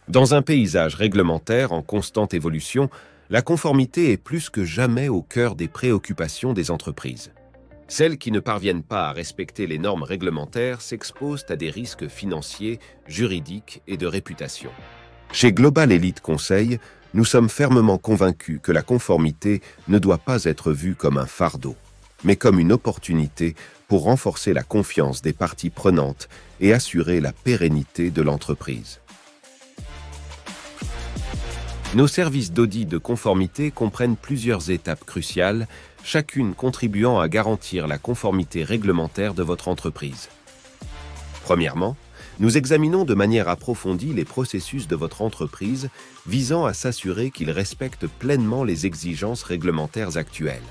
Dans un paysage réglementaire en constante évolution, la conformité est plus que jamais au cœur des préoccupations des entreprises. Celles qui ne parviennent pas à respecter les normes réglementaires s'exposent à des risques financiers, juridiques et de réputation. Chez Global Elite Conseil, nous sommes fermement convaincus que la conformité ne doit pas être vue comme un fardeau, mais comme une opportunité pour renforcer la confiance des parties prenantes et assurer la pérennité de l'entreprise. Nos services d'audit de conformité comprennent plusieurs étapes cruciales, chacune contribuant à garantir la conformité réglementaire de votre entreprise. Premièrement, nous examinons de manière approfondie les processus de votre entreprise visant à s'assurer qu'ils respectent pleinement les exigences réglementaires actuelles.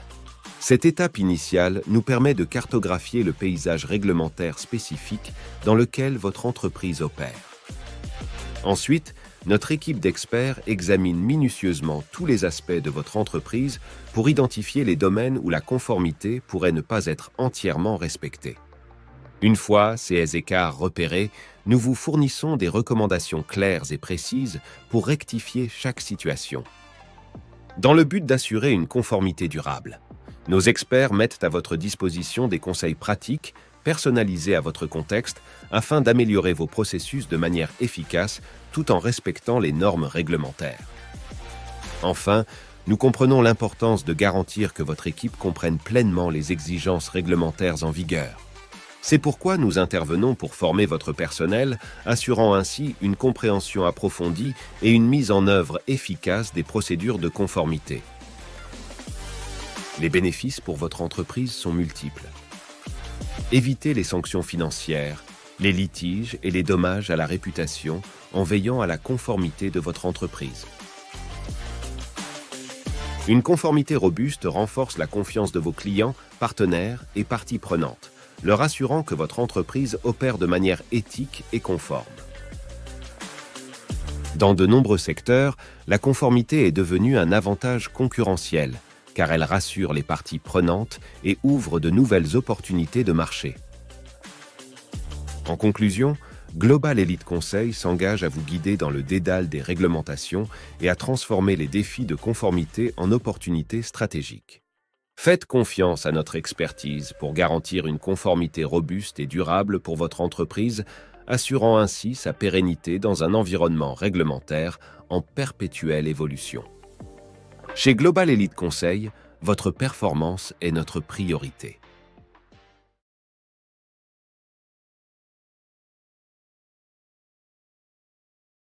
Cette étape initiale nous permet de cartographier le paysage réglementaire spécifique dans lequel votre entreprise opère. Ensuite, notre équipe d'experts examine minutieusement tous les aspects de votre entreprise pour identifier les domaines où la conformité pourrait ne pas être entièrement respectée. Une fois ces écarts repérés, nous vous fournissons des recommandations claires et précises pour rectifier chaque situation. Dans le but d'assurer une conformité durable, nos experts mettent à votre disposition des conseils pratiques, personnalisés à votre contexte, afin d'améliorer vos processus de manière efficace tout en respectant les normes réglementaires. Enfin, nous comprenons l'importance de garantir que votre équipe comprenne pleinement les exigences réglementaires en vigueur. C'est pourquoi nous intervenons pour former votre personnel, assurant ainsi une compréhension approfondie et une mise en œuvre efficace des procédures de conformité. Les bénéfices pour votre entreprise sont multiples. Évitez les sanctions financières, les litiges et les dommages à la réputation en veillant à la conformité de votre entreprise. Une conformité robuste renforce la confiance de vos clients, partenaires et parties prenantes, leur assurant que votre entreprise opère de manière éthique et conforme. Dans de nombreux secteurs, la conformité est devenue un avantage concurrentiel, car elle rassure les parties prenantes et ouvre de nouvelles opportunités de marché. En conclusion, Global Elite Conseil s'engage à vous guider dans le dédale des réglementations et à transformer les défis de conformité en opportunités stratégiques. Faites confiance à notre expertise pour garantir une conformité robuste et durable pour votre entreprise, assurant ainsi sa pérennité dans un environnement réglementaire en perpétuelle évolution. Chez Global Elite Conseil, votre performance est notre priorité.